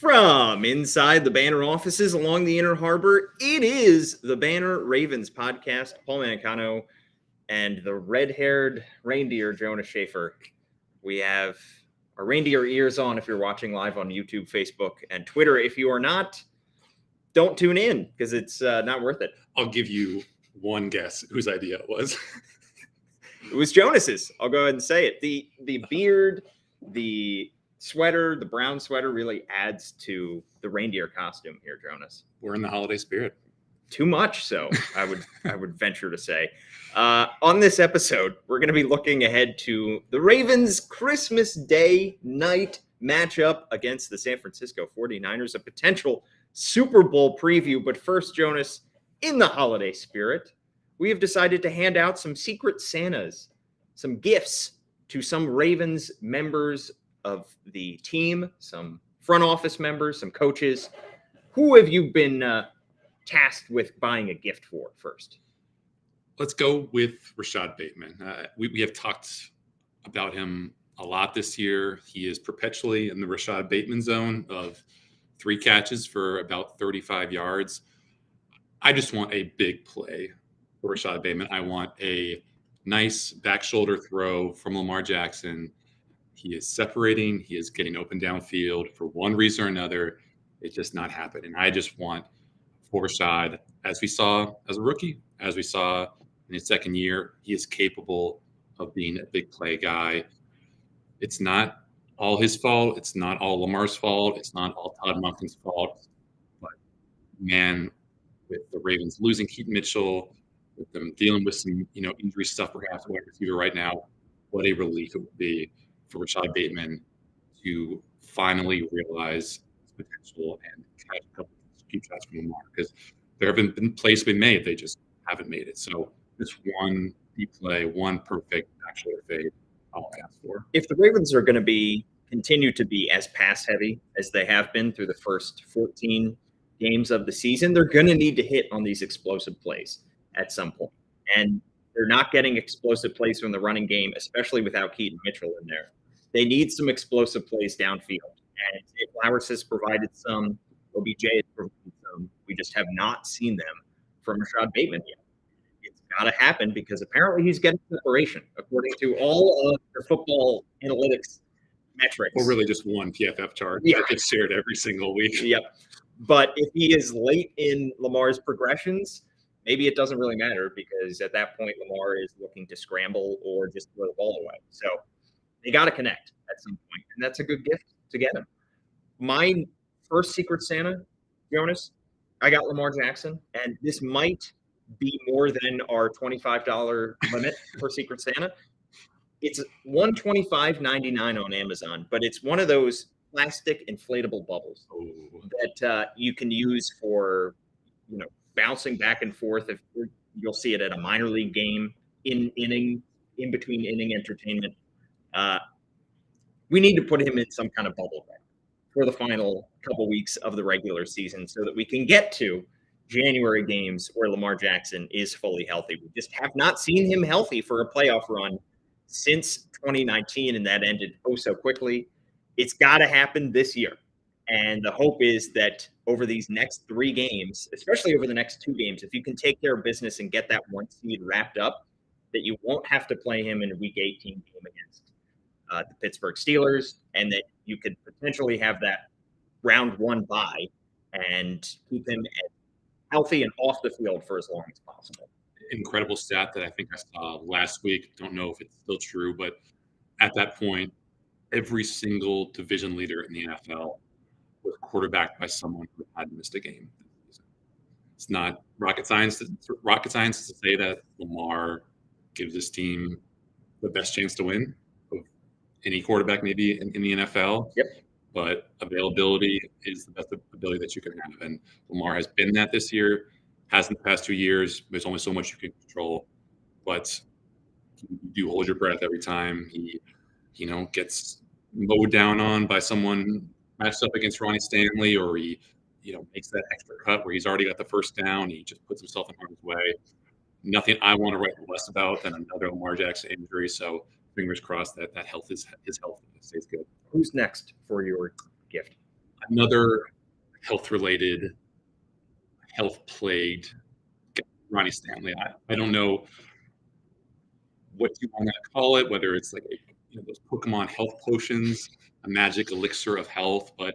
From inside the Banner offices along the Inner Harbor, it is the Banner Ravens podcast. Paul Mancano and the red-haired reindeer, Jonas Shaffer. We have our reindeer ears on if you're watching live on YouTube, Facebook, and Twitter. If you are not, don't tune in because it's not worth it. I'll give you one guess whose idea it was. It was Jonas's. I'll go ahead and say it. The beard, the sweater, the brown sweater really adds to the reindeer costume here, Jonas. We're in the holiday spirit. Too much so, I would venture to say. On this episode, we're going to be looking ahead to the Ravens' Christmas Day night matchup against the San Francisco 49ers, a potential Super Bowl preview. But first, Jonas, in the holiday spirit, we have decided to hand out some Secret Santas, some gifts to some Ravens members of the team, some front office members, some coaches. Who have you been tasked with buying a gift for first? Let's go with Rashad Bateman. We have talked about him a lot this year. He is perpetually in the Rashad Bateman zone of 3 catches for about 35 yards. I just want a big play for Rashad Bateman. I want a nice back shoulder throw from Lamar Jackson. He is separating. He is getting open downfield for one reason or another. It's just not happening. I just want for Rashad, as we saw as a rookie, as we saw in his second year, he is capable of being a big play guy. It's not all his fault. It's not all Lamar's fault. It's not all Todd Monken's fault. But, man, with the Ravens losing Keaton Mitchell, with them dealing with some, injury stuff perhaps at wide receiver right now, what a relief it would be for Rashad Bateman to finally realize his potential and catch a couple of cheap shots from Lamar, because there have been plays been made, they just haven't made it. So just one deep play, one perfect back shoulder fade, I'll ask for. If the Ravens are going to continue to be as pass heavy as they have been through the first 14 games of the season, they're going to need to hit on these explosive plays at some point. And they're not getting explosive plays from the running game, especially without Keaton Mitchell in there. They need some explosive plays downfield. And Zay Flowers has provided some. OBJ has provided some. We just have not seen them from Rashad Bateman yet. It's got to happen because apparently he's getting separation, according to all of the football analytics metrics. Or really just one PFF chart that gets shared every single week. Yep. But if he is late in Lamar's progressions, maybe it doesn't really matter, because at that point, Lamar is looking to scramble or just throw the ball away. So they got to connect at some point, and that's a good gift to get him. My first Secret Santa, Jonas, I got Lamar Jackson, and this might be more than our $25 limit for Secret Santa. It's $125.99 on Amazon, but it's one of those plastic inflatable bubbles that you can use for, bouncing back and forth. If you'll see it at a minor league game, in between inning entertainment. We need to put him in some kind of bubble for the final couple weeks of the regular season so that we can get to January games where Lamar Jackson is fully healthy. We just have not seen him healthy for a playoff run since 2019, and that ended so quickly. It's got to happen this year. And the hope is that over these next 3 games, especially over the next 2 games, if you can take care of business and get that 1 seed wrapped up, that you won't have to play him in a Week 18 game against the Pittsburgh Steelers, and that you could potentially have that round 1 bye and keep him healthy and off the field for as long as possible. Incredible stat that I think I saw last week. Don't know if it's still true, but at that point, every single division leader in the NFL was quarterbacked by someone who had missed a game. It's not rocket science to say that Lamar gives this team the best chance to win of any quarterback maybe in the NFL. Yep. But availability is the best ability that you can have. And Lamar has been that this year, has in the past 2 years. There's only so much you can control. But you do hold your breath every time he, gets mowed down on by someone matched up against Ronnie Stanley, or he, makes that extra cut where he's already got the first down. He just puts himself in harm's way. Nothing I want to write less about than another Lamar Jackson injury. So fingers crossed that his health stays good. Who's next for your gift? Another health-related, health-plagued Ronnie Stanley. I don't know what you want to call it, whether it's like those Pokemon health potions, a magic elixir of health, but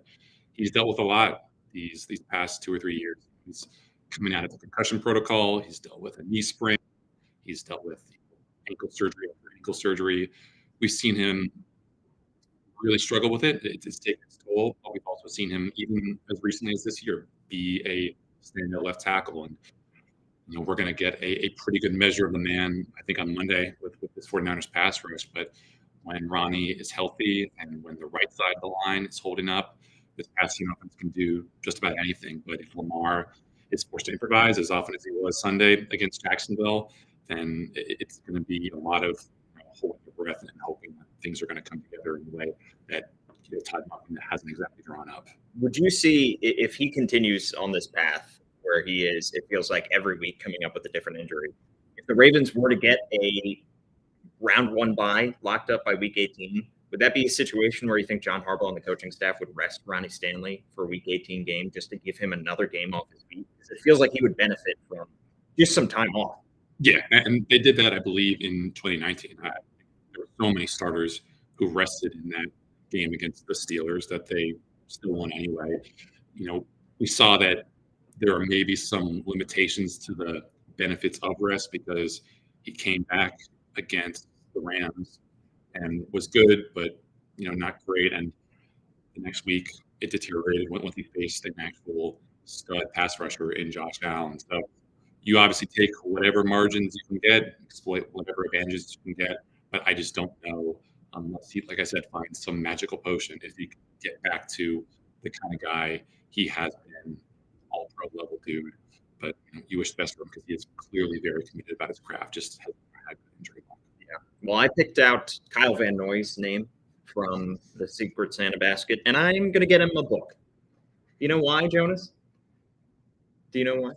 he's dealt with a lot these past 2 or 3 years. He's coming out of the concussion protocol. He's dealt with a knee sprain. He's dealt with ankle surgery after ankle surgery. We've seen him really struggle with it. It's taken its toll. But we've also seen him, even as recently as this year, be a standout left tackle. And we're going to get a pretty good measure of the man, I think, on Monday with this 49ers pass rush. But when Ronnie is healthy and when the right side of the line is holding up, this passing offense can do just about anything. But if Lamar is forced to improvise as often as he was Sunday against Jacksonville, then it's going to be a lot of holding your breath and hoping that things are going to come together in a way that Todd Monken hasn't exactly drawn up. Would you see, if he continues on this path where he is, it feels like every week coming up with a different injury, if the Ravens were to get a round 1 bye locked up by week 18, would that be a situation where you think John Harbaugh and the coaching staff would rest Ronnie Stanley for a week 18 game just to give him another game off his feet? Because it feels like he would benefit from just some time off. Yeah, and they did that, I believe, in 2019. There were so many starters who rested in that game against the Steelers that they still won anyway. We saw that there are maybe some limitations to the benefits of rest because he came back against the Rams and was good, but not great. And the next week it deteriorated when he faced an actual stud pass rusher in Josh Allen. So you obviously take whatever margins you can get, exploit whatever advantages you can get, but I just don't know unless he, like I said, finds some magical potion if he can get back to the kind of guy he has been, all pro level dude. But you wish the best for him because he is clearly very committed about his craft. Just has had injury. Yeah. Well, I picked out Kyle Van Noy's name from the Secret Santa basket, and I'm going to get him a book. You know why, Jonas? Do you know why?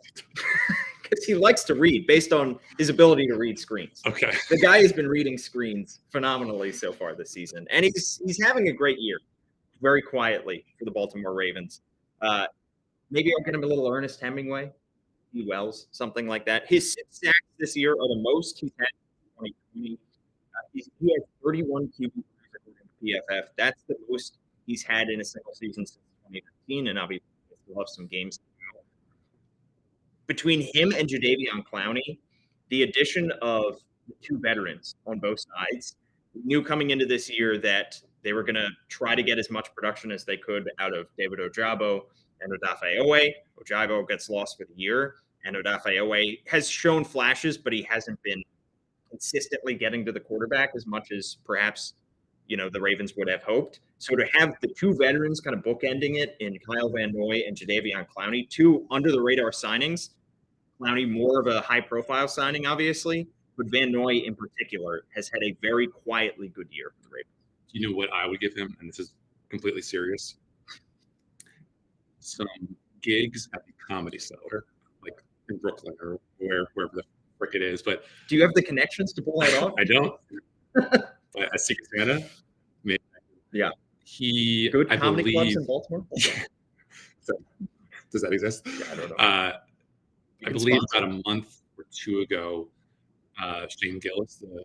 Because he likes to read based on his ability to read screens. Okay. The guy has been reading screens phenomenally so far this season, and he's having a great year, very quietly for the Baltimore Ravens. Maybe I'll get him a little Ernest Hemingway, E. Wells, something like that. His 6 sacks this year are the most he's had in 2020. He has 31 QB according to PFF. That's the most he's had in a single season since 2019, and obviously he'll have some games. Between him and Jadeveon Clowney, the addition of the 2 veterans on both sides, knew coming into this year that they were going to try to get as much production as they could out of David Ojabo and Odafe Owe. Ojabo gets lost for the year, and Odafe Owe has shown flashes, but he hasn't been consistently getting to the quarterback as much as perhaps the Ravens would have hoped. So to have the 2 veterans kind of bookending it in Kyle Van Noy and Jadeveon Clowney, 2 under-the-radar signings, Clowney more of a high-profile signing, obviously, but Van Noy in particular has had a very quietly good year for the Ravens. Do you know what I would give him? And this is completely serious. Some gigs at the Comedy Cellar, like in Brooklyn or wherever the frick it is. But do you have the connections to pull that off? I don't. But at Secret Santa, maybe. Yeah. Good comedy clubs in Baltimore? So, does that exist? Yeah, I don't know. I believe about a month or 2 ago, Shane Gillis, the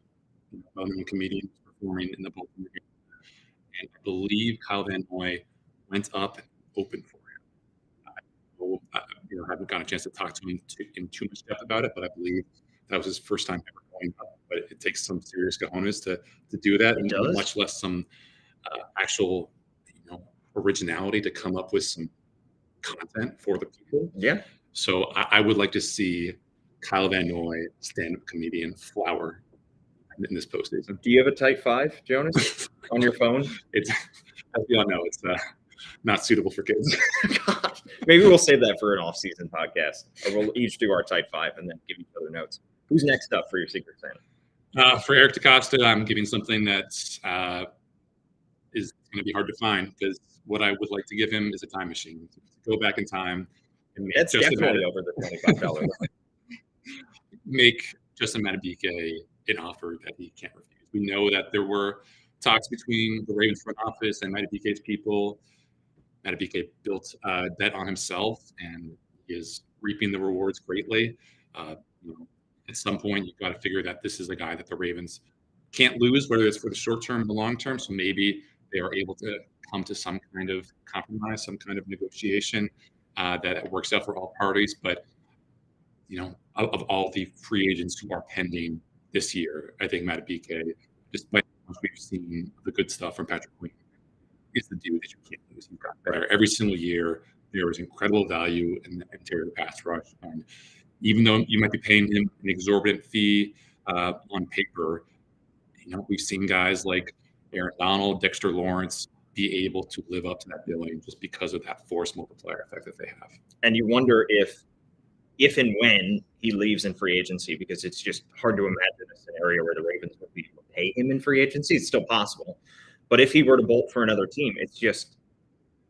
well-known comedian, was performing in the Baltimore game. And I believe Kyle Van Noy went up and opened for him. I haven't gotten a chance to talk to him in too much depth about it, but I believe that was his first time ever going up. But it takes some serious cojones to do that, and much less some actual originality to come up with some content for the people. Yeah. So I would like to see Kyle Van Noy, stand-up comedian, flower in this postseason. Do you have a tight 5, Jonas, on your phone? It's, as we all know, it's not suitable for kids. God. Maybe we'll save that for an off-season podcast, or we'll each do our tight 5 and then give each other notes. Who's next up for your Secret Santa? For Eric DeCosta, I'm giving something that is going to be hard to find, because what I would like to give him is a time machine. To go back in time and make that's definitely over the $25. Make Justin Madubuike an offer that he can't refuse. We know that there were talks between the Ravens front office and Madubuike's people. Madubuike built that on himself, and is reaping the rewards greatly. You know, at some point, you've got to figure that this is a guy that the Ravens can't lose, whether it's for the short term or the long term. So maybe they are able to come to some kind of compromise, some kind of negotiation that works out for all parties. But you know, of all the free agents who are pending this year, I think Madubuike, despite how much we've seen the good stuff from Patrick Queen, is the dude that you can't lose. You've got better every single year. There is incredible value in the interior pass rush, and even though you might be paying him an exorbitant fee on paper, you know, we've seen guys like Aaron Donald, Dexter Lawrence be able to live up to that billing just because of that force multiplier effect that they have. And you wonder if and when he leaves in free agency, because it's just hard to imagine a scenario where the Ravens would be able to pay him in free agency. It's still possible. But if he were to bolt for another team, it's just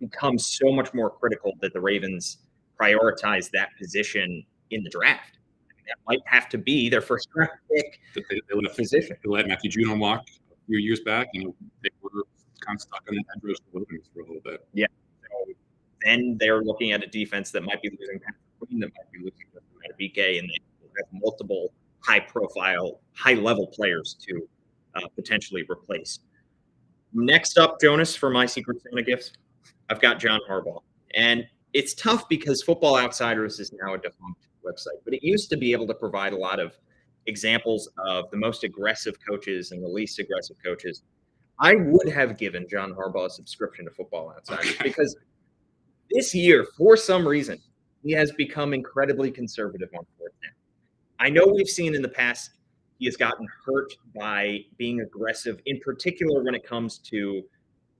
becomes so much more critical that the Ravens prioritize that position in the draft. I mean, that might have to be their first draft pick position. They let Matthew Judon walk a few years back, and they were kind of stuck in the edge wilderness for a little bit. Yeah. So then they're looking at a defense that might be losing Patrick Queen, that might be losing Madubuike, and they have multiple high-profile, high-level players to potentially replace. Next up, Jonas, for my Secret Santa gifts, I've got John Harbaugh. And it's tough because Football Outsiders is now a defunct website, but it used to be able to provide a lot of examples of the most aggressive coaches and the least aggressive coaches. I would have given John Harbaugh a subscription to Football Outsiders because this year, for some reason, he has become incredibly conservative on fourth down. I know we've seen in the past he has gotten hurt by being aggressive, in particular when it comes to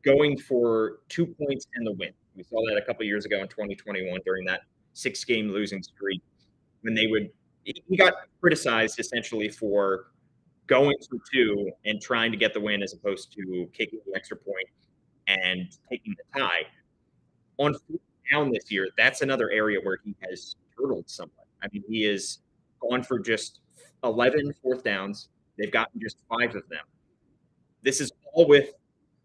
going for 2 points and the win. We saw that a couple of years ago in 2021 during that 6-game losing streak when he got criticized essentially for going for 2 and trying to get the win as opposed to kicking the extra point and taking the tie. On fourth down this year, that's another area where he has turtled somewhat. I mean, he has gone for just 11 fourth downs. They've gotten just 5 of them. This is all with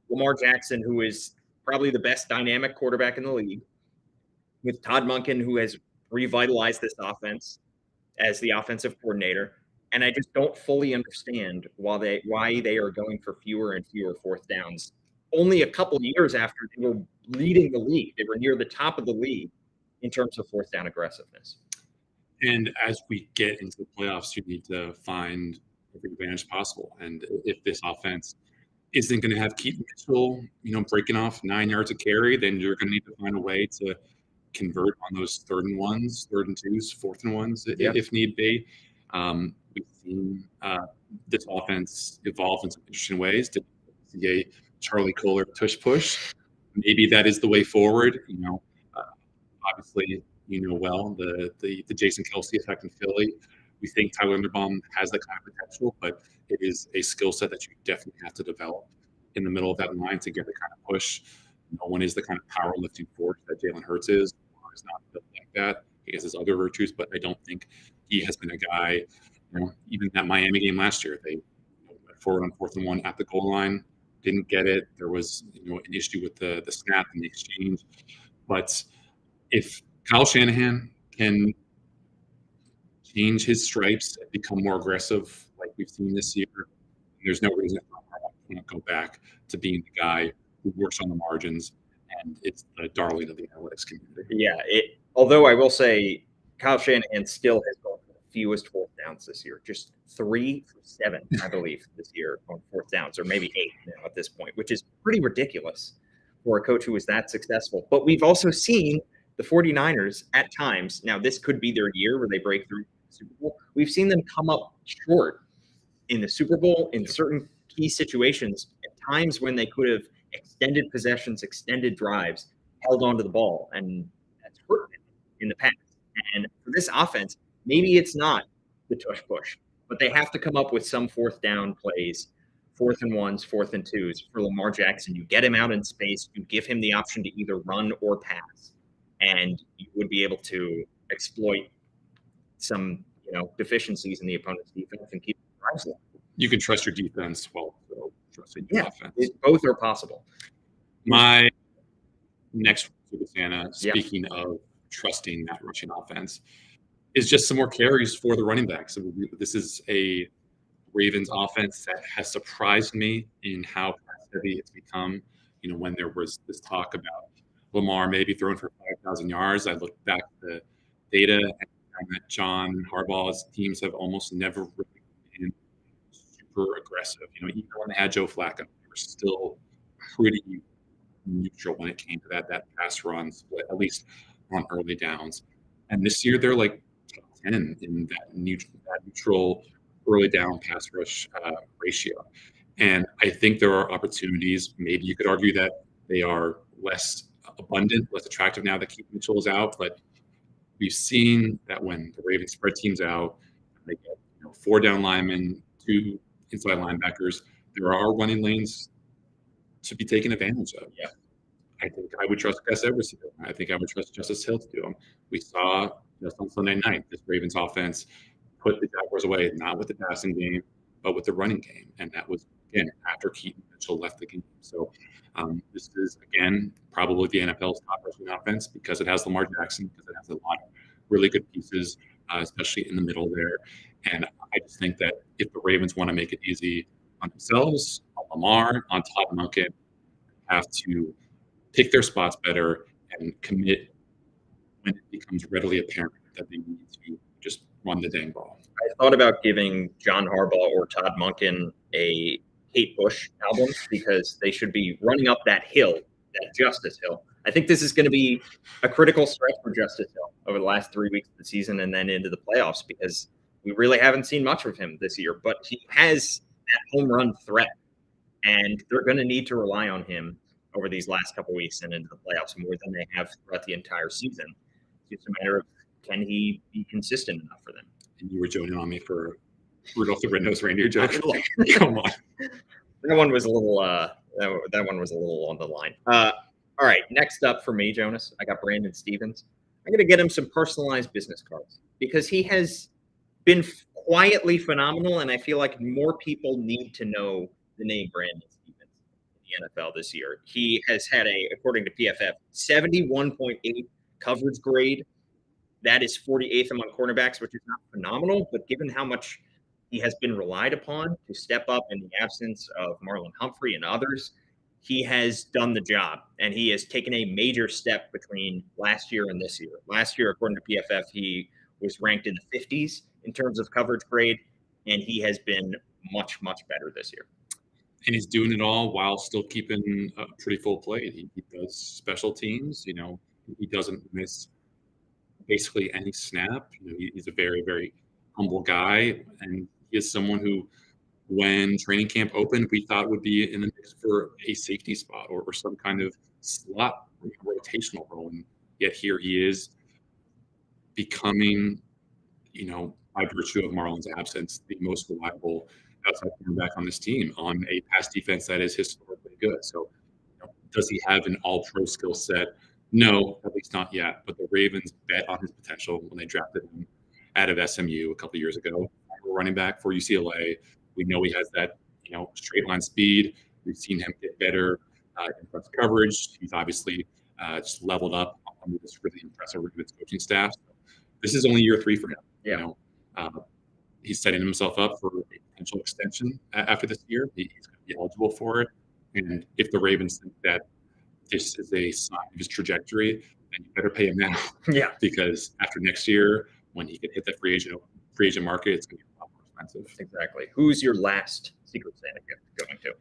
Lamar Jackson, who is probably the best dynamic quarterback in the league, with Todd Monken, who has revitalized this offense as the offensive coordinator. And I just don't fully understand why they are going for fewer and fewer fourth downs. Only a couple of years after they were leading the league, they were near the top of the league in terms of fourth down aggressiveness. And as we get into the playoffs, you need to find every advantage possible. And if this offense isn't going to have Keaton Mitchell, breaking off 9 yards of carry, then you're going to need to find a way to convert on those 3rd and 1s, 3rd and 2s, 4th and 1s, if need be. We've seen this offense evolve in some interesting ways. To see a Charlie Kohler tush push, maybe that is the way forward. Obviously, the Jason Kelce effect in Philly. We think Tyler Linderbaum has that kind of potential, but it is a skill set that you definitely have to develop in the middle of that line to get the kind of push. No one is the kind of powerlifting force that Jalen Hurts is. He's not built like that. He has his other virtues, but I don't think he has been a guy. Even that Miami game last year, they went forward on 4th and 1 at the goal line, didn't get it. There was an issue with the snap and the exchange. But if Kyle Shanahan can change his stripes and become more aggressive like we've seen this year, there's no reason he can't go back to being the guy who works on the margins, and it's the darling of the analytics community. Yeah, although I will say Kyle Shanahan still has gone for the fewest fourth downs this year, just 3 for 7, I believe, this year on fourth downs, or maybe 8 now at this point, which is pretty ridiculous for a coach who was that successful. But we've also seen the 49ers at times, now this could be their year where they break through the Super Bowl. We've seen them come up short in the Super Bowl in certain key situations at times when they could have extended possessions, extended drives, held onto the ball, and that's hurt them in the past. And for this offense, maybe it's not the tush push, but they have to come up with some fourth down plays, 4th and 1s, 4th and 2s for Lamar Jackson. You get him out in space, you give him the option to either run or pass, and you would be able to exploit some deficiencies in the opponent's defense and keep the drives alive. You can trust your defense while trusting your offense. Both are possible. My next Secret Santa, Yeah. speaking of trusting that rushing offense, is just some more carries for the running backs. So this is a Ravens offense that has surprised me in how pass heavy it's become. When there was this talk about Lamar maybe throwing for 5,000 yards, I looked back at the data and found that John Harbaugh's teams have almost never really been super aggressive. Even when they had Joe Flacco, they were still pretty neutral when it came to that pass run split, at least on early downs. And this year they're like 10 in that neutral early down pass rush ratio. And I think there are opportunities. Maybe you could argue that they are less abundant, less attractive now that Keith Mitchell is out. But we've seen that when the Ravens spread teams out, they get 4 down linemen, 2 inside linebackers. There are running lanes to be taken advantage of. Yeah. I think I would trust Gus Edwards to do them. I think I would trust Justice Hill to do them. We saw just on Sunday night this Ravens offense put the Jaguars away, not with the passing game, but with the running game. And that was, again, after Keaton Mitchell left the game. So this is, again, probably the NFL's top rushing offense because it has Lamar Jackson, because it has a lot of really good pieces, especially in the middle there. And I just think that if the Ravens want to make it easy on themselves, on Lamar, on Todd Monken, have to pick their spots better and commit when it becomes readily apparent that they need to just run the dang ball. I thought about giving John Harbaugh or Todd Monken a Kate Bush album because they should be running up that hill, that Justice Hill. I think this is going to be a critical stretch for Justice Hill over the last 3 weeks of the season and then into the playoffs because we really haven't seen much of him this year. But he has that home run threat, and they're going to need to rely on him over these last couple weeks and into the playoffs more than they have throughout the entire season. It's just a matter of can he be consistent enough for them. And you were joining on me for Rudolph the Red-Nosed Reindeer joke. Come on. That one was a little that one was a little on the line. All right, next up for me, Jonas, I got Brandon Stevens. I'm going to get him some personalized business cards because he has been quietly phenomenal, and I feel like more people need to know the name Brandon Stevens in the NFL this year. He has had according to PFF, 71.8 coverage grade. That is 48th among cornerbacks, which is not phenomenal, but given how much he has been relied upon to step up in the absence of Marlon Humphrey and others, he has done the job, and he has taken a major step between last year and this year. Last year, according to PFF, he was ranked in the 50s in terms of coverage grade, and he has been much, much better this year. And he's doing it all while still keeping a pretty full plate. He does special teams. He doesn't miss basically any snap. He's a very, very humble guy, and he is someone who, when training camp opened, we thought would be in the mix for a safety spot or some kind of slot rotational role. And yet here he is becoming, by virtue of Marlon's absence, the most reliable outside cornerback on this team on a pass defense that is historically good. So does he have an all-pro skill set? No, at least not yet. But the Ravens bet on his potential when they drafted him out of SMU a couple of years ago. Running back for UCLA. We know he has that, straight line speed. We've seen him get better in press coverage. He's obviously just leveled up under this really impressive Ravens coaching staff. So this is only year 3 for him. Yeah. He's setting himself up for a potential extension after this year. He's going to be eligible for it. And if the Ravens think that this is a sign of his trajectory, then you better pay him now. Yeah. Because after next year, when he can hit the free agent market, it's going to be a lot more expensive. Exactly. Who's your last Secret Santa gift going to?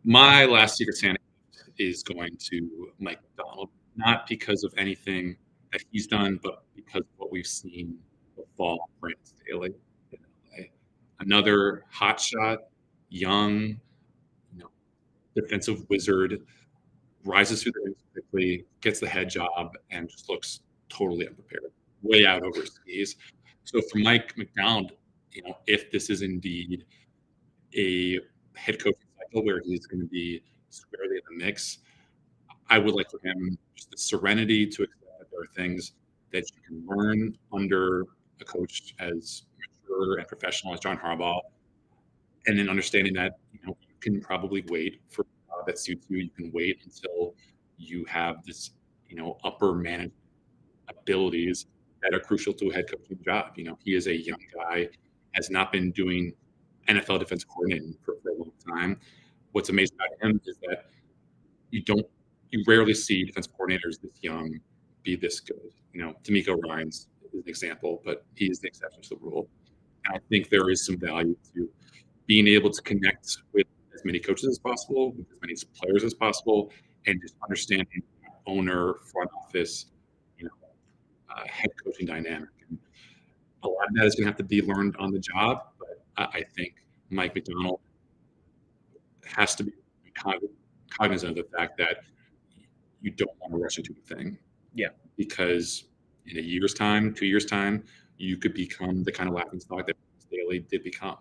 My last Secret Santa gift is going to Mike McDonald, not because of anything that he's done, but because of what we've seen the fall of Brandon Staley in LA. Another hotshot, young, defensive wizard, rises through the ranks quickly, gets the head job, and just looks totally unprepared, way out over his skis. So for Mike McDonald, if this is indeed a head coaching cycle where he's going to be squarely in the mix, I would like for him just the serenity to accept that there are things that you can learn under a coach as mature and professional as John Harbaugh, and then understanding that you can probably wait for a job that suits you. You can wait until you have this upper management abilities that are crucial to a head coaching job. He is a young guy, has not been doing NFL defensive coordinating for a long time. What's amazing about him is that you rarely see defensive coordinators this young be this good. D'Amico Ryans is an example, but he is the exception to the rule. And I think there is some value to being able to connect with as many coaches as possible, with as many players as possible, and just understanding owner, front office, head coaching dynamic. And a lot of that is going to have to be learned on the job, but I think Mike Macdonald has to be cognizant of the fact that you don't want to rush into a thing. Yeah. Because in a year's time, 2 years' time, you could become the kind of laughingstock that Staley did become.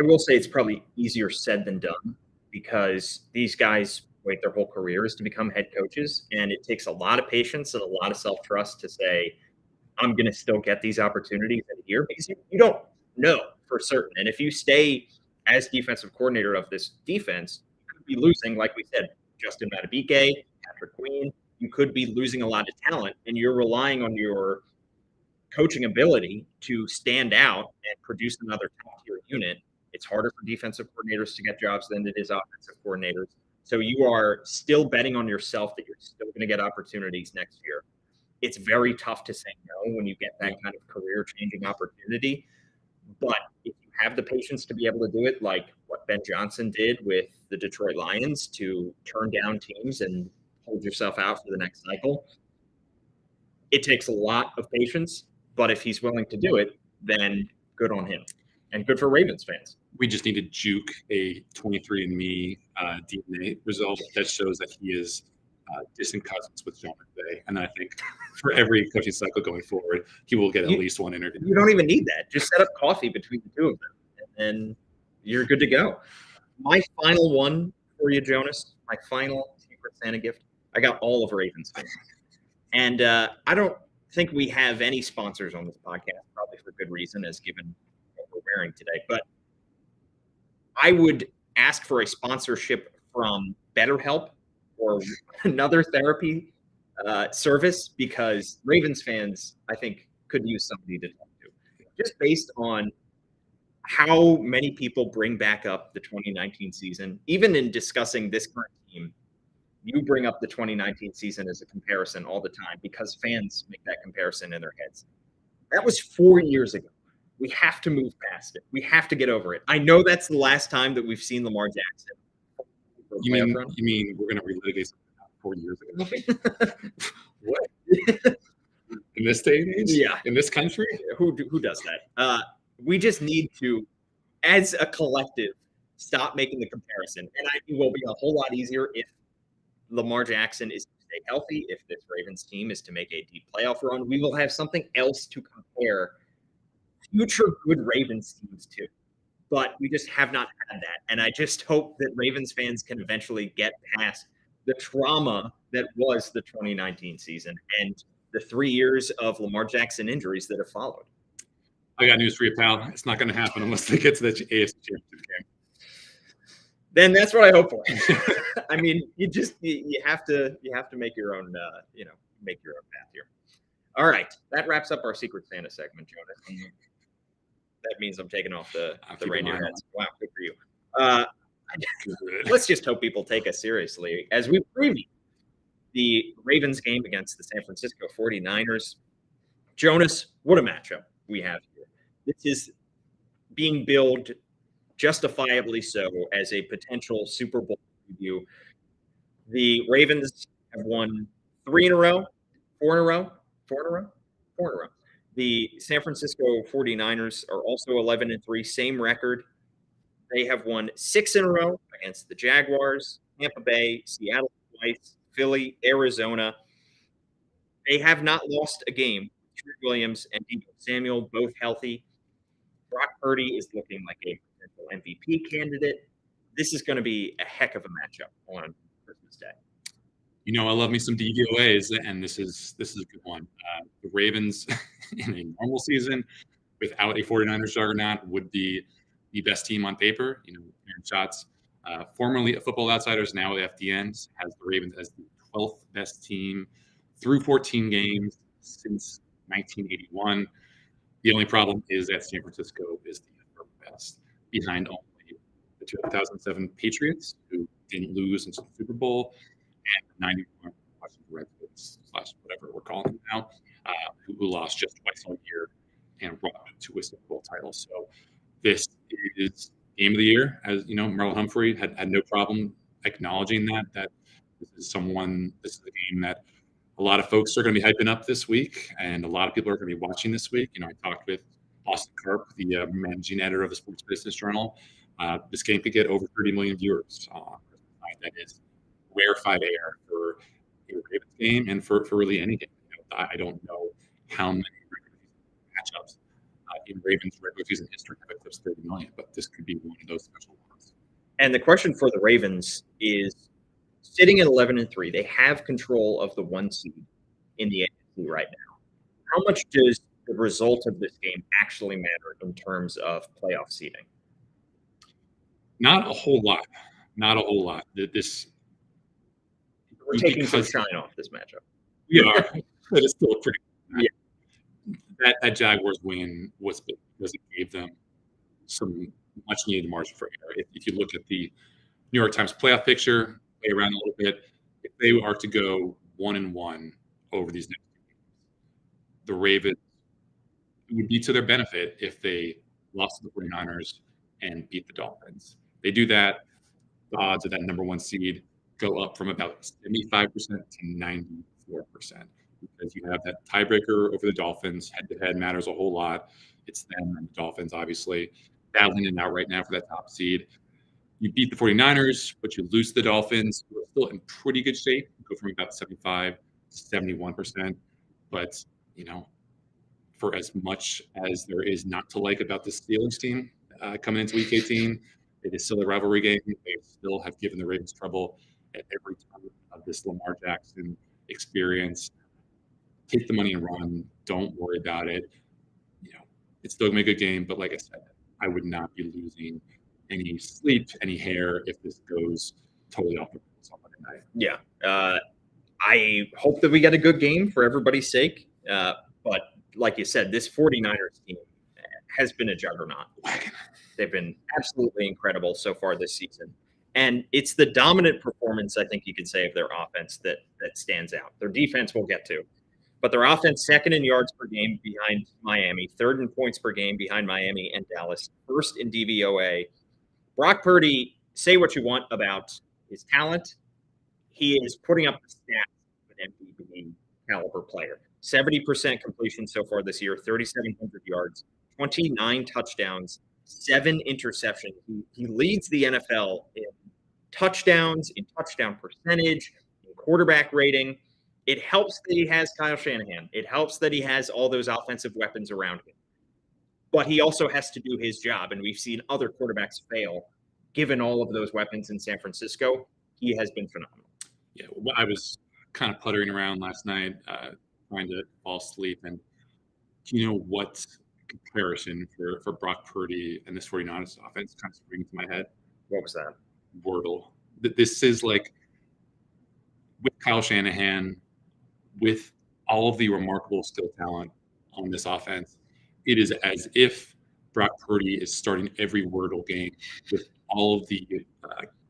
I will say it's probably easier said than done because these guys wait their whole careers to become head coaches, and it takes a lot of patience and a lot of self-trust to say, I'm going to still get these opportunities in a year, because you don't know for certain. And if you stay as defensive coordinator of this defense, you could be losing, like we said, Justin Madubuike, Patrick Queen. You could be losing a lot of talent, and you're relying on your coaching ability to stand out and produce another top-tier unit. It's harder for defensive coordinators to get jobs than it is offensive coordinators. So you are still betting on yourself that you're still going to get opportunities next year. It's very tough to say no when you get that kind of career-changing opportunity. But if you have the patience to be able to do it, like what Ben Johnson did with the Detroit Lions, to turn down teams and hold yourself out for the next cycle, it takes a lot of patience. But if he's willing to do it, then good on him. And good for Ravens fans. We just need to juke a 23andMe DNA result that shows that he is distant cousins with John McVay. And I think for every coaching cycle going forward, he will get at least one interview. You don't even need that. Just set up coffee between the two of them, and you're good to go. My final one for you, Jonas, my final Secret Santa gift, I got all of Ravens fans. And I don't think we have any sponsors on this podcast, probably for good reason, as given what we're wearing today. But I would ask for a sponsorship from BetterHelp or another therapy service, because Ravens fans, I think, could use somebody to talk to. Just based on how many people bring back up the 2019 season, even in discussing this current team, you bring up the 2019 season as a comparison all the time because fans make that comparison in their heads. That was 4 years ago. We have to move past it. We have to get over it. I know that's the last time that we've seen Lamar Jackson. You mean we're going to relitigate something 4 years ago? What? In this day and age? Yeah. In this country? Who does that? We just need to, as a collective, stop making the comparison. And it will be a whole lot easier if Lamar Jackson is to stay healthy, if this Ravens team is to make a deep playoff run. We will have something else to compare future good Ravens teams to. But we just have not had that. And I just hope that Ravens fans can eventually get past the trauma that was the 2019 season and the 3 years of Lamar Jackson injuries that have followed. I got news for you, pal. It's not going to happen unless they get to the AFC Championship game. Then that's what I hope for. I mean, you have to make your own make your own path here. All right, that wraps up our Secret Santa segment, Jonas. That means I'm taking off the reindeer heads. Wow, good for you. Let's just hope people take us seriously as we preview the Ravens game against the San Francisco 49ers. Jonas, what a matchup we have here. This is being billed justifiably so as a potential Super Bowl preview. The Ravens have won 3 in a row, 4 in a row, 4 in a row, 4 in a row. The San Francisco 49ers are also 11-3, same record. They have won 6 in a row against the Jaguars, Tampa Bay, Seattle twice, Philly, Arizona. They have not lost a game. Trent Williams and Deebo Samuel both healthy. Brock Purdy is looking like a potential MVP candidate. This is going to be a heck of a matchup on Christmas Day. I love me some DVOAs, and this is a good one. The Ravens in a normal season without a 49ers juggernaut would be the best team on paper. Aaron Schatz, formerly a Football Outsiders, now at FDNs, has the Ravens as the 12th best team through 14 games since 1981. The only problem is that San Francisco is the third best, behind only the 2007 Patriots, who didn't lose until the Super Bowl, and the 91 Washington Redskins / whatever we're calling them now, who lost just twice all year and brought them to a Super Bowl title. So this is game of the year. As you know, Marlon Humphrey had no problem acknowledging that this is a game that a lot of folks are going to be hyping up this week, and a lot of people are going to be watching this week. You know, I talked with Austin Karp, the managing editor of the Sports Business Journal. This game could get over 30 million viewers on Christmas night. That is rarefied air for a Ravens game and for really any game. You know, I don't know how many matchups in Ravens regular season history have eclipsed 30 million, but this could be one of those special ones. And the question for the Ravens is, sitting at 11-3, they have control of the 1 seed in the NFC right now. How much does the result of this game actually matter in terms of playoff seeding? Not a whole lot. We're taking some shine off this matchup. We are, but it's still pretty. Yeah. That Jaguars win was because it gave them some much needed margin for error. If you look at the New York Times playoff picture, play around a little bit, if they are to go 1-1 over these next 2 games, the Ravens, it would be to their benefit if they lost to the 49ers and beat the Dolphins. They do that, the odds of that number 1 seed go up from about 75% to 94%, because you have that tiebreaker over the Dolphins. Head-to-head matters a whole lot. It's them and the Dolphins, obviously, battling it out right now for that top seed. You beat the 49ers, but you lose the Dolphins. You're still in pretty good shape. You go from about 75 to 71%. But, you know, for as much as there is not to like about the Steelers team coming into Week 18, it is still a rivalry game. They still have given the Ravens trouble at every turn of this Lamar Jackson experience. Take the money and run. Don't worry about it. You know, it's still going to be a good game, but like I said, I would not be losing any sleep, any hair if this goes totally off the rails on Monday night. Yeah. I hope that we get a good game for everybody's sake. But like you said, this 49ers team has been a juggernaut. They've been absolutely incredible so far this season. And it's the dominant performance, I think you could say, of their offense that stands out. Their defense we'll get to. But their offense, second in yards per game behind Miami, third in points per game behind Miami and Dallas, first in DVOA. Brock Purdy, say what you want about his talent. He is putting up the stats of an MVP caliber player. 70% completion so far this year, 3,700 yards, 29 touchdowns, 7 interceptions. He leads the NFL in touchdowns, in touchdown percentage, in quarterback rating. It helps that he has Kyle Shanahan. It helps that he has all those offensive weapons around him. But he also has to do his job, and we've seen other quarterbacks fail. Given all of those weapons in San Francisco, he has been phenomenal. Yeah, well, I was kind of puttering around last night, trying to fall asleep, and you know what comparison for Brock Purdy and this 49ers offense kind of springs to my head? What was that? Wordle. This is like, with Kyle Shanahan, with all of the remarkable skill talent on this offense, it is as if Brock Purdy is starting every Wordle game with all of the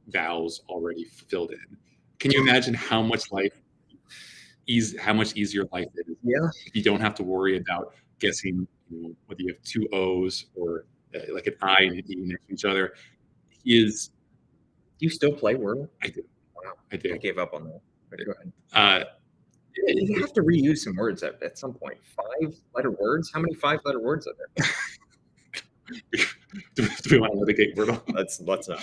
vowels already filled in. Can you imagine how much easier life is? Yeah. If you don't have to worry about guessing, you know, whether you have 2 O's or like an I and an E next to each other. Do you still play Wordle? I do. Wow. I do. I gave up on that. But go ahead. You have to reuse some words at some point. 5-letter words? How many 5-letter words are there? do we want to litigate Wordle? Let's not.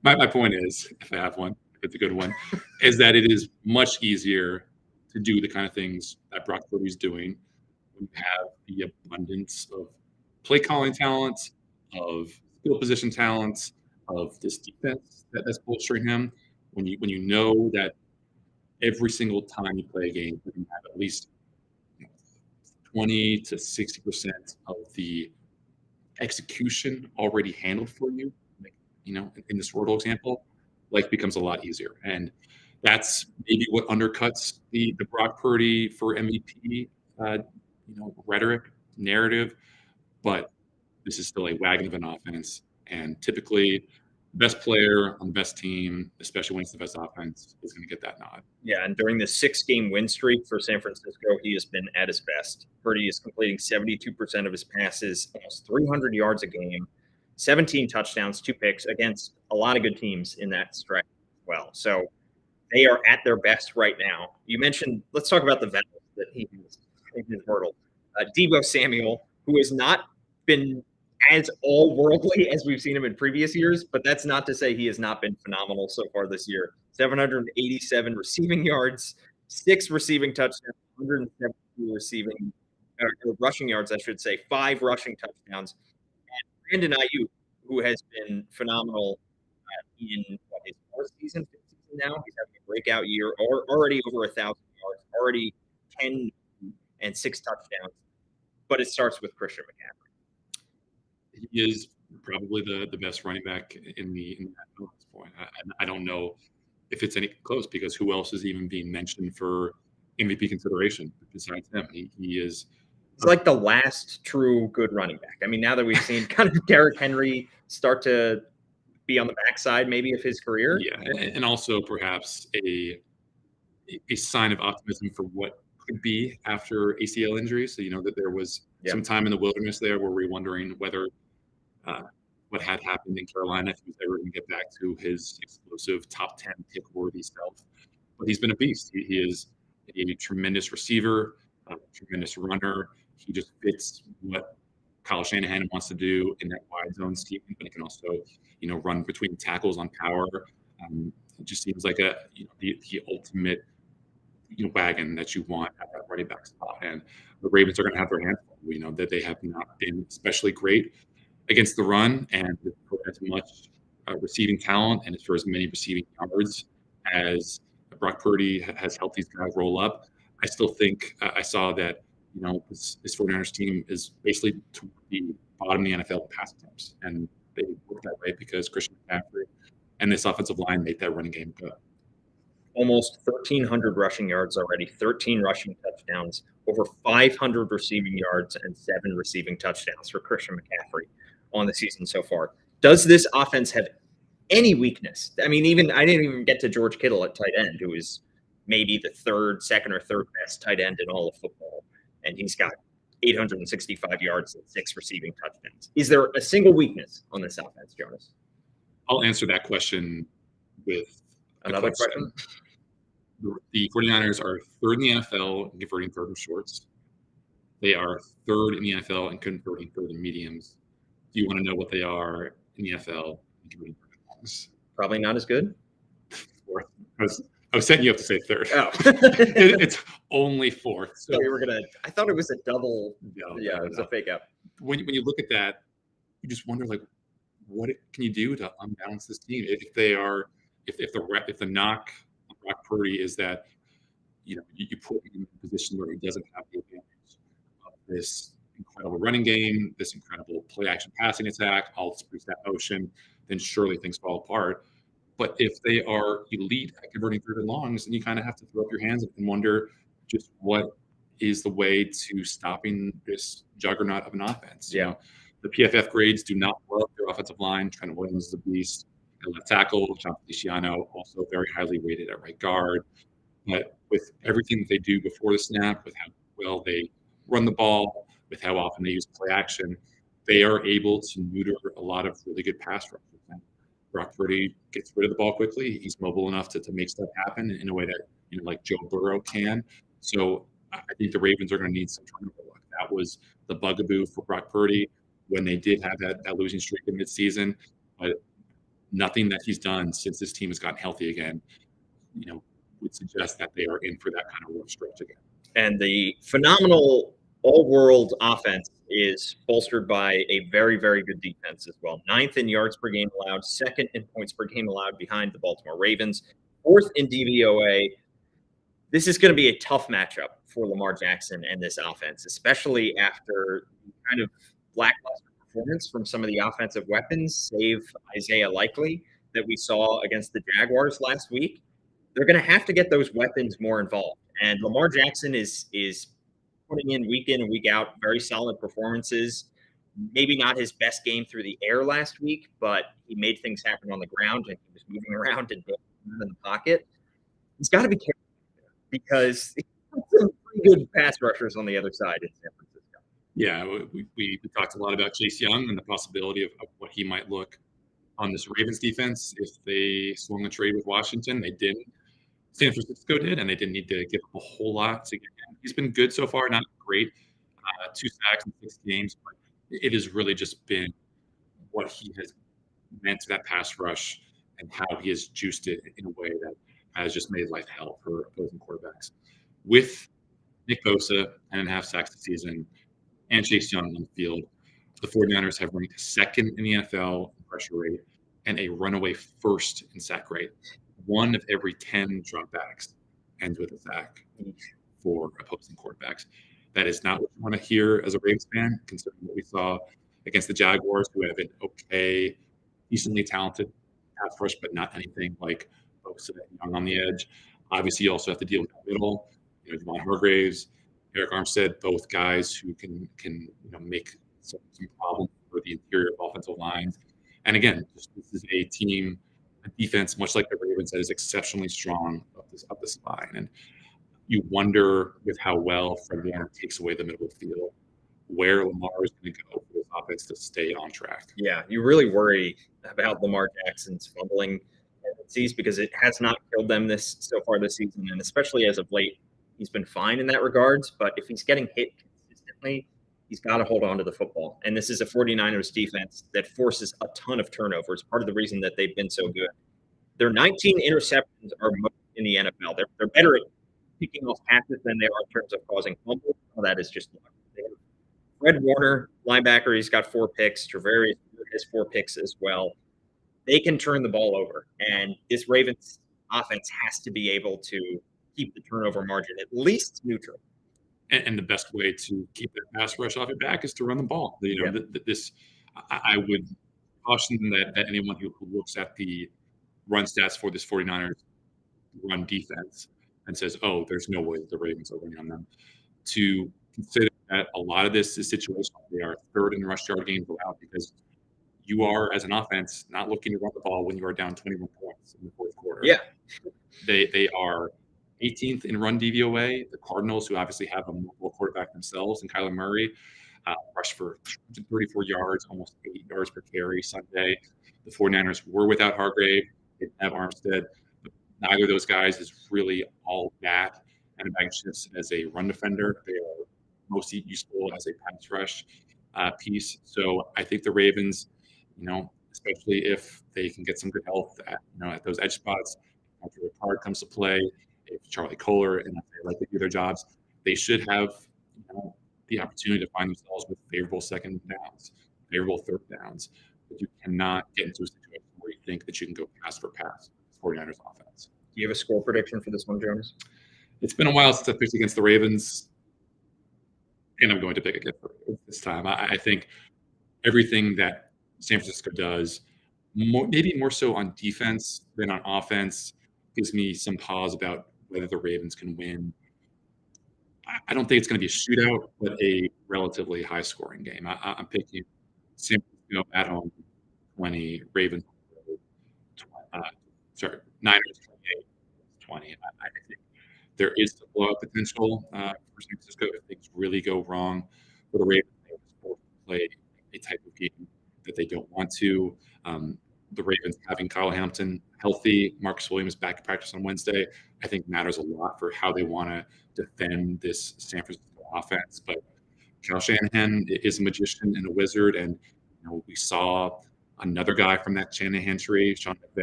My point is, if I have one, if it's a good one, is that it is much easier to do the kind of things that Brock Purdy's doing when you have the abundance of play calling talent, of skill position talent, of this defense that's bolstering him. When you know that every single time you play a game, you can have at least 20 to 60% of the execution already handled for you. You know, in this Wordle example, life becomes a lot easier. And That's maybe what undercuts the Brock Purdy for MVP, rhetoric, narrative. But this is still a wagon of an offense, and typically, the best player on the best team, especially when it's the best offense, is going to get that nod. Yeah, and during the 6-game win streak for San Francisco, he has been at his best. Purdy is completing 72% of his passes, almost 300 yards a game, 17 touchdowns, 2 picks against a lot of good teams in that stretch as well. So they are at their best right now. You mentioned, let's talk about the veterans that he has hurdled. Deebo Samuel, who has not been as all-worldly as we've seen him in previous years, but that's not to say he has not been phenomenal so far this year. 787 receiving yards, 6 receiving touchdowns, 172 rushing yards, I should say, 5 rushing touchdowns. And Brandon Ayuk, who has been phenomenal in his 4th season, 5th season now. He's having a breakout year, already over 1,000 yards, already 10 and 6 touchdowns. But it starts with Christian McCaffrey. He is probably the best running back in the NFL at this point. I don't know if it's any close, because who else is even being mentioned for MVP consideration besides him? He is. It's like the last true good running back. I mean, now that we've seen kind of Derrick Henry start to be on the backside maybe of his career. Yeah, and also perhaps a sign of optimism for what could be after ACL injury. So, that there was some time in the wilderness there where we're wondering whether what had happened in Carolina, if he was ever going to get back to his explosive top 10 pick-worthy self. But he's been a beast. He is a tremendous receiver, a tremendous runner. He just fits what Kyle Shanahan wants to do in that wide zone scheme, but he can also, run between tackles on power. It just seems like the ultimate wagon that you want at that running back spot. And the Ravens are going to have their hands full. We know that they have not been especially great against the run, and for as much receiving talent and for as many receiving yards as Brock Purdy has helped these guys roll up. I still think I saw that this 49ers team is basically to the bottom of the NFL pass attempts, and they work that way because Christian McCaffrey and this offensive line make that running game good. Almost 1,300 rushing yards already, 13 rushing touchdowns, over 500 receiving yards, and 7 receiving touchdowns for Christian McCaffrey on the season so far. Does this offense have any weakness? I mean, I didn't even get to George Kittle at tight end, who is maybe the second or third best tight end in all of football, and he's got 865 yards and 6 receiving touchdowns. Is there a single weakness on this offense, Jonas? I'll answer that question with another question. The 49ers are 3rd in the NFL in converting 3rd and shorts. They are 3rd in the NFL in converting 3rd and mediums. Do you want to know what they are in the NFL in converting 3rd and longs? Probably not as good. 4th. I was setting you up to say 3rd. Oh. It's only 4th. So I thought it was a double. No, it was a fake out. When you look at that, you just wonder, what can you do to unbalance this team? If the knock on Brock Purdy is that you put him in a position where he doesn't have the advantage of this incredible running game, this incredible play action passing attack, all this that motion, then surely things fall apart. But if they are elite at converting 3rd and longs, then you kind of have to throw up your hands and wonder just what is the way to stopping this juggernaut of an offense. Yeah. The PFF grades do not love their offensive line. Trent Williams is a beast at left tackle. John Feliciano also very highly rated at right guard. But with everything that they do before the snap, with how well they run the ball, with how often they use play action, they are able to neuter a lot of really good pass rushers. Brock Purdy gets rid of the ball quickly. He's mobile enough to make stuff happen in a way that like Joe Burrow can. So I think the Ravens are going to need some turnover luck. That was the bugaboo for Brock Purdy when they did have that losing streak in midseason. But nothing that he's done since this team has gotten healthy again, would suggest that they are in for that kind of rough stretch again. And the phenomenal all-world offense is bolstered by a very, very good defense as well. 9th in yards per game allowed, 2nd in points per game allowed behind the Baltimore Ravens, 4th in DVOA. This is going to be a tough matchup for Lamar Jackson and this offense, especially after kind of lackluster performance from some of the offensive weapons, save Isaiah Likely, that we saw against the Jaguars last week. they're going to have to get those weapons more involved. And Lamar Jackson is putting in and week out very solid performances. Maybe not his best game through the air last week, but he made things happen on the ground and he was moving around and in the pocket. He's got to be careful because he's some pretty good pass rushers on the other side in San Francisco. Yeah, we talked a lot about Chase Young and the possibility of what he might look on this Ravens defense if they swung the trade with Washington. They didn't. San Francisco did, and they didn't need to give up a whole lot to get him. He's been good so far, not great. 2 sacks in 6 games, but it has really just been what he has meant to that pass rush and how he has juiced it in a way that has just made life hell for opposing quarterbacks. With Nick Bosa, 10.5 sacks this season, and Chase Young on the field, the 49ers have ranked 2nd in the NFL in pressure rate and a runaway 1st in sack rate. 1 of every 10 dropbacks ends with a sack for opposing quarterbacks. That is not what you want to hear as a Ravens fan, considering what we saw against the Jaguars, who have an okay, decently talented pass rush, but not anything like Bosa and Young on the edge. Obviously, you also have to deal with the middle. Javon Hargraves, Eric Armstead, both guys who can make some problems for the interior of offensive lines. And again, this is a team, a defense, much like the Ravens, that is exceptionally strong up the spine. And you wonder with how well Fred Warner takes away the middle of the field, where Lamar is going to go for this offense to stay on track. Yeah, you really worry about Lamar Jackson's fumbling tendencies because it has not killed them so far this season, and especially as of late, he's been fine in that regards. But if he's getting hit consistently, he's got to hold on to the football. And this is a 49ers defense that forces a ton of turnovers, part of the reason that they've been so good. Their 19 interceptions are most in the NFL. They're better at picking off passes than they are in terms of causing fumbles. Well, that is just Fred Warner, linebacker, he's got 4 picks. Travarius has 4 picks as well. They can turn the ball over, and this Ravens offense has to be able to keep the turnover margin at least neutral. And the best way to keep that pass rush off your back is to run the ball. I would caution that anyone who looks at the run stats for this 49ers run defense and says, oh, there's no way that the Ravens are winning on them, to consider that a lot of this is situational. They are 3rd in rush yard games allowed because you are, as an offense, not looking to run the ball when you are down 21 points in the 4th quarter. Yeah. They are 18th in run DVOA. The Cardinals, who obviously have a mobile quarterback themselves, and Kyler Murray, rushed for 34 yards, almost 8 yards per carry Sunday. The 49ers were without Hargrave. They didn't have Armstead. But neither of those guys is really all that and bag shifts as a run defender. They are mostly useful as a pass rush piece. So I think the Ravens, especially if they can get some good health at those edge spots, after the card comes to play, if Charlie Kohler and if they like to do their jobs, they should have the opportunity to find themselves with favorable 2nd downs, favorable 3rd downs. But you cannot get into a situation where you think that you can go pass for pass. 49ers offense. Do you have a score prediction for this one, Jonas? It's been a while since I picked against the Ravens, and I'm going to pick against the Ravens this time. I think everything that San Francisco does, maybe more so on defense than on offense, gives me some pause about whether the Ravens can win. I don't think it's going to be a shootout, but a relatively high-scoring game. I'm picking San Francisco at home, 20, Ravens, Niners, 28, 20. I think there is the blowout potential for San Francisco if things really go wrong for the Ravens. They just play a type of game that they don't want to. The Ravens having Kyle Hamilton healthy, Marcus Williams back to practice on Wednesday, I think matters a lot for how they want to defend this San Francisco offense. But Kyle Shanahan is a magician and a wizard, and we saw another guy from that Shanahan tree, Sean McVay,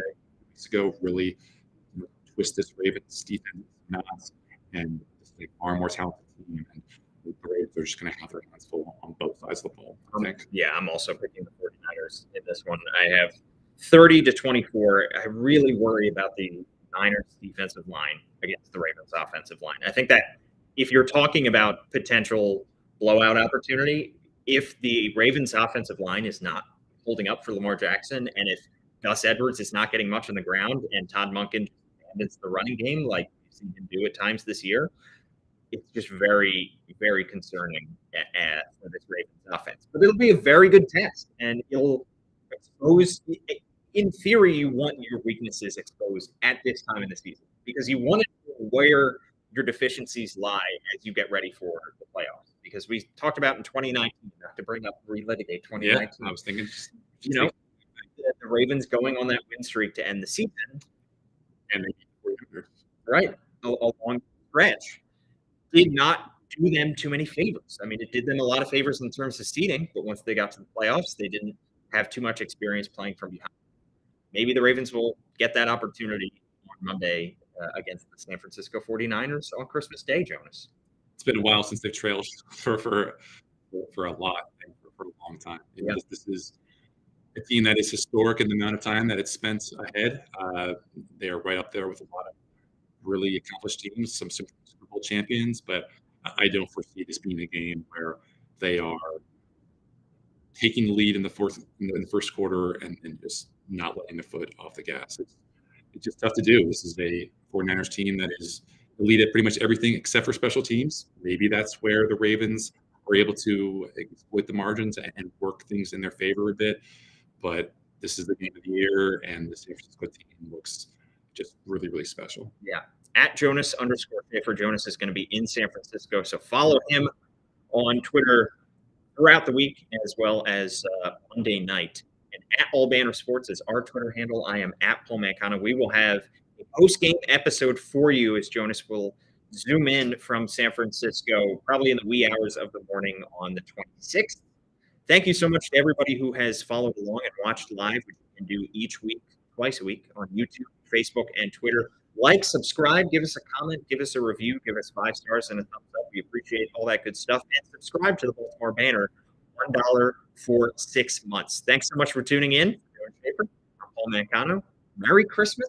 weeks ago, really twist this Ravens defense knots and just a far more talented team. And the Ravens are just going to have their hands full on both sides of the ball, I think. Yeah, I'm also picking the 49ers in this one. I have 30-24. I really worry about the Niners defensive line against the Ravens offensive line. I think that if you're talking about potential blowout opportunity, if the Ravens offensive line is not holding up for Lamar Jackson, and if Gus Edwards is not getting much on the ground and Todd Monken against the running game like we've seen him do at times this year, it's just very, very concerning for this Ravens offense. But it'll be a very good test, and it'll expose. In theory, you want your weaknesses exposed at this time in the season because you want to know where your deficiencies lie as you get ready for the playoffs. Because we talked about in 2019, not to bring up relitigate 2019. Yeah, I was thinking, the Ravens going on that win streak to end the season, and right, a long stretch, did not do them too many favors. I mean, it did them a lot of favors in terms of seeding, but once they got to the playoffs, they didn't have too much experience playing from behind. Maybe the Ravens will get that opportunity on Monday against the San Francisco 49ers on Christmas Day, Jonas. It's been a while since they've trailed for a lot, for a long time. Yeah. This is a team that is historic in the amount of time that it's spent ahead. They are right up there with a lot of really accomplished teams, some Super Bowl champions, but I don't foresee this being a game where they are taking the lead in the first quarter and just not letting the foot off the gas. It's just tough to do. This is a 49ers team that is elite at pretty much everything except for special teams. Maybe that's where the Ravens were able to exploit the margins and work things in their favor a bit. But this is the game of the year, and the San Francisco team looks just really, really special. Yeah. At Jonas_Shaffer. Jonas is going to be in San Francisco, so follow him on Twitter throughout the week as well as Monday night. And at All Banner Sports is our Twitter handle. I am at Paul Mancano. We will have a post-game episode for you as Jonas will zoom in from San Francisco, probably in the wee hours of the morning on the 26th. Thank you so much to everybody who has followed along and watched live, which you can do each week, twice a week on YouTube, Facebook, and Twitter. Like, subscribe, give us a comment, give us a review, give us 5 stars and a thumbs up. We appreciate all that good stuff. And subscribe to the Baltimore Banner, $1 for 6 months. Thanks so much for tuning in. I'm Paul Mancano. Merry Christmas